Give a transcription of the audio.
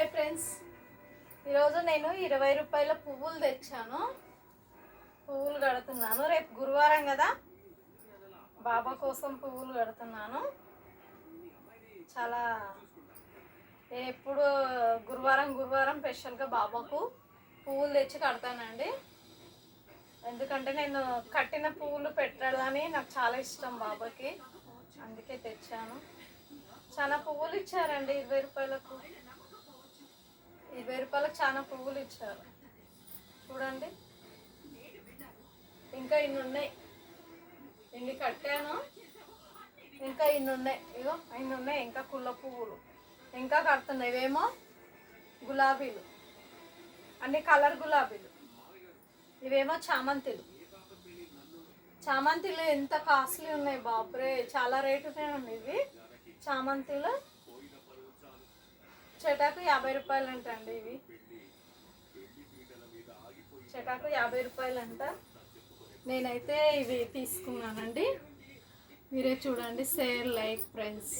Hi friends, ఈరోజు నేను 20 రూపాయల పువ్వులు తెచ్చాను. పువ్వులు కడుతున్నాను. రేపు గురువారం కదా, బాబా కోసం పువ్వులు కడుతున్నాను. చాలా ఎప్పుడు గురువారం స్పెషల్గా బాబాకు పువ్వులు తెచ్చి కడతానండి. ఎందుకంటే నేను కట్టిన పువ్వులు పెట్టాలని నాకు చాలా ఇష్టం బాబాకి, అందుకే తెచ్చాను. చాలా పువ్వులు ఇచ్చారండి 20 రూపాయలకు. 20 రూపాయలకు చాలా పువ్వులు ఇచ్చారు. చూడండి, ఇంకా ఇన్ని ఉన్నాయి. ఇన్ని కట్టాను, ఇంకా ఇన్ని ఉన్నాయి. ఇగో ఇన్ని ఉన్నాయి. ఇంకా కుళ్ళ పువ్వులు ఇంకా కడుతున్నాయి. ఇవేమో గులాబీలు, అన్ని కలర్ గులాబీలు. ఇవేమో చామంతిలు. చామంతిలు ఎంత కాస్ట్లీ ఉన్నాయి బాబురే, చాలా రేటు ఉన్నాయి ఇవి చామంతిలు. చెటాకు 50 రూపాయలు అంటండి. ఇవి చెటాకు 50 రూపాయలు అంట. నేనైతే ఇవి తీసుకున్నానండి. మీరే చూడండి. Share, like friends.